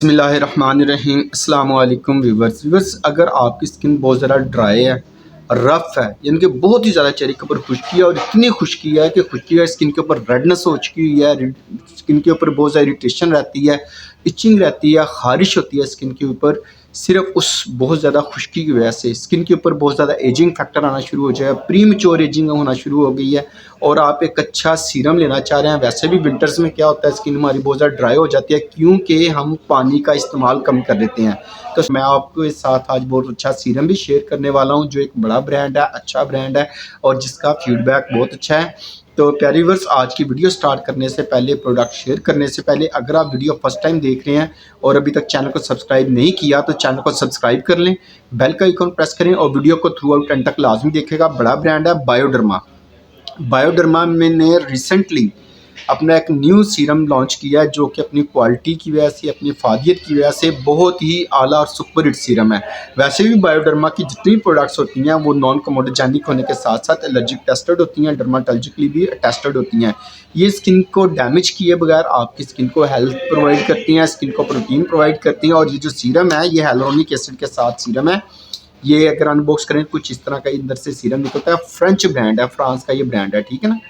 बिस्मिल्लाहिर्रहमानिर्रहीम। अस्सलाम वालेकुम व्यूवर्स। अगर आपकी स्किन बहुत ज़्यादा ड्राई है, रफ़ है, यानी कि बहुत ही ज़्यादा चेहरे के ऊपर खुश्की है और इतनी खुश्की है कि खुश्की है, स्किन के ऊपर रेडनेस हो चुकी हुई है, स्किन के ऊपर बहुत ज़्यादा इरिटेशन रहती है, इचिंग रहती है, ख़ारिश होती है स्किन के ऊपर, सिर्फ उस बहुत ज़्यादा खुश्की की वजह से स्किन के ऊपर बहुत ज़्यादा एजिंग फैक्टर आना शुरू हो जाएगा, प्रीमेच्योर एजिंग होना शुरू हो गई है और आप एक अच्छा सीरम लेना चाह रहे हैं। वैसे भी विंटर्स में क्या होता है, स्किन हमारी बहुत ज़्यादा ड्राई हो जाती है क्योंकि हम पानी का इस्तेमाल कम कर देते हैं। तो मैं आपके साथ आज बहुत अच्छा सीरम भी शेयर करने वाला हूँ जो एक बड़ा ब्रांड है, अच्छा ब्रांड है और जिसका फीडबैक बहुत अच्छा है। तो प्यारे व्यूअर्स, आज की वीडियो स्टार्ट करने से पहले, प्रोडक्ट शेयर करने से पहले, अगर आप वीडियो फर्स्ट टाइम देख रहे हैं और अभी तक चैनल को सब्सक्राइब नहीं किया तो चैनल को सब्सक्राइब कर लें, बेल का आइकन प्रेस करें और वीडियो को थ्रू आउट एंड तक लाजमी देखेगा। बड़ा ब्रांड है बायोडर्मा। बायोडर्मा ने रिसेंटली अपना एक न्यू सीरम लॉन्च किया है जो कि अपनी क्वालिटी की वजह से, अपनी फ़ादियत की वजह से बहुत ही आला और सुपर हिट सीरम है। वैसे भी बायोडर्मा की जितनी प्रोडक्ट्स होती हैं वो नॉन कमोडोजेनिक होने के साथ साथ एलर्जिक टेस्टेड होती हैं, डर्माटोलॉजिकली भी टेस्टेड होती हैं। ये स्किन को डैमेज किए बगैर आपकी स्किन को हेल्थ प्रोवाइड करती हैं, स्किन को प्रोटीन प्रोवाइड करती हैं। और ये जो सीरम है ये hyaluronic एसिड के साथ सीरम है। ये अगर अनबॉक्स करें कुछ इस तरह का अंदर से सीरम निकलता है। फ्रेंच ब्रांड है, फ्रांस का ये ब्रांड है, ठीक है ना।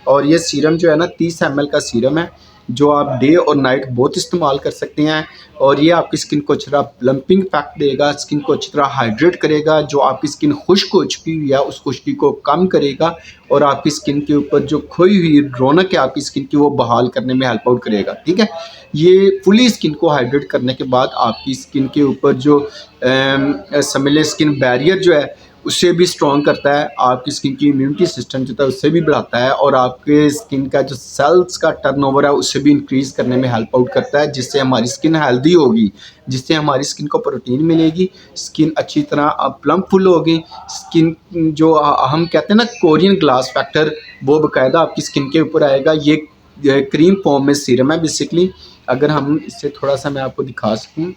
और ये सीरम जो है ना 30 ml का सीरम है जो आप डे और नाइट बोथ इस्तेमाल कर सकते हैं। और ये आपकी स्किन को अच्छी तरह प्लम्पिंग इफेक्ट देगा, स्किन को अच्छी तरह हाइड्रेट करेगा, जो आपकी स्किन खुश्क हो चुकी हुई है उस खुश्की को कम करेगा और आपकी स्किन के ऊपर जो खोई हुई रौनक है आपकी स्किन की वो बहाल करने में हेल्प आउट करेगा, ठीक है। ये फुली स्किन को हाइड्रेट करने के बाद आपकी स्किन के ऊपर जो समझ लें स्किन बैरियर जो है उससे भी स्ट्रॉन्ग करता है, आपकी स्किन की इम्यूनिटी सिस्टम जो है उससे भी बढ़ाता है और आपके स्किन का जो सेल्स का टर्नओवर है उससे भी इंक्रीज़ करने में हेल्प आउट करता है, जिससे हमारी स्किन हेल्दी होगी, जिससे हमारी स्किन को प्रोटीन मिलेगी, स्किन अच्छी तरह प्लम्पफुल होगी। स्किन जो हम कहते हैं ना कोरियन ग्लास फैक्टर, वो बाकायदा आपकी स्किन के ऊपर आएगा। ये क्रीम फॉर्म में सीरम है बेसिकली। अगर हम इससे थोड़ा सा मैं आपको दिखा सकूँ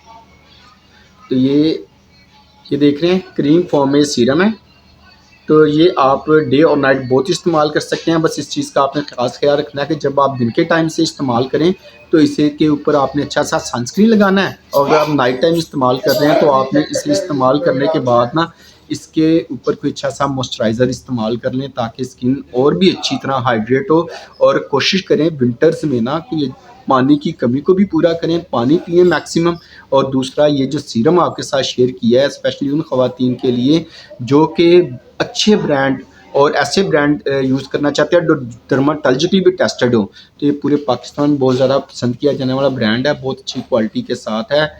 तो ये देख रहे हैं क्रीम फॉर्म में सीरम है। तो ये आप डे और नाइट बोथ इस्तेमाल कर सकते हैं। बस इस चीज़ का आपने खास ख्याल रखना है कि जब आप दिन के टाइम से इस्तेमाल करें तो इसे के ऊपर आपने अच्छा सा सनस्क्रीन लगाना है और अगर आप नाइट टाइम इस्तेमाल कर रहे हैं तो आपने इसे इस्तेमाल करने के बाद ना इसके ऊपर कोई अच्छा सा मॉइस्चराइज़र इस्तेमाल कर लें ताकि स्किन और भी अच्छी तरह हाइड्रेट हो। और कोशिश करें विंटर्स में ना कि पानी की कमी को भी पूरा करें, पानी पिएं मैक्सिमम। और दूसरा ये जो सीरम आपके साथ शेयर किया है स्पेशली उन ख़वातीन के लिए जो कि अच्छे ब्रांड और ऐसे ब्रांड यूज़ करना चाहते हैं जो डर्माटोलॉजिकली भी टेस्टेड हो, तो ये पूरे पाकिस्तान में बहुत ज़्यादा पसंद किया जाने वाला ब्रांड है, बहुत अच्छी क्वालिटी के साथ है,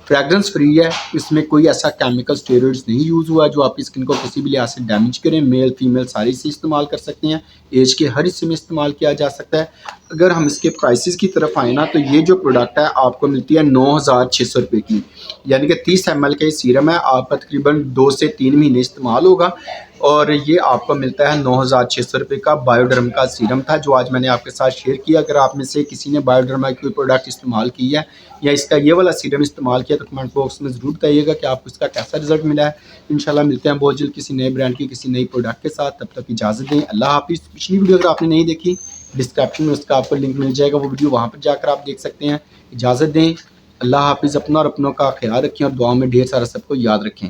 फ्रेगरेंस फ्री है, इसमें कोई ऐसा केमिकल स्टेरॉइड्स नहीं यूज़ हुआ जो आपकी स्किन को किसी भी लिहाज से डैमेज करें। मेल फीमेल सारी से इस्तेमाल कर सकते हैं, एज के हर हिस्से में इस्तेमाल किया जा सकता है। अगर हम इसके प्राइसेस की तरफ आए ना तो ये जो प्रोडक्ट है आपको मिलती है 9600 रुपये की, यानी कि 30 ml का ये सीरम है, आपका तकरीबन 2 से 3 महीने इस्तेमाल होगा और ये आपको मिलता है 9600 रुपये का। बायोडर्म का सीरम था जो आज मैंने आपके साथ शेयर किया। अगर आप में से किसी ने बायोडर्मा की कोई प्रोडक्ट इस्तेमाल किया है या इसका ये वाला सीरम इस्तेमाल किया तो कमेंट बॉक्स में ज़रूर बताइएगा कि आपको इसका कैसा रिजल्ट मिला है। इंशाल्लाह मिलते हैं बहुत जल्द किसी नए ब्रांड की किसी नई प्रोडक्ट के साथ। तब तक इजाज़त दें, अल्लाह हाफिज़। पिछली वीडियो अगर आपने नहीं देखी डिस्क्रिप्शन में उसका आपको लिंक मिल जाएगा, वो वीडियो वहाँ पर जाकर आप देख सकते हैं। इजाज़त दें, अल्लाह हाफिज़। अपना और अपनों का ख्याल रखें और दुआ में ढेर सारा सबको याद रखें।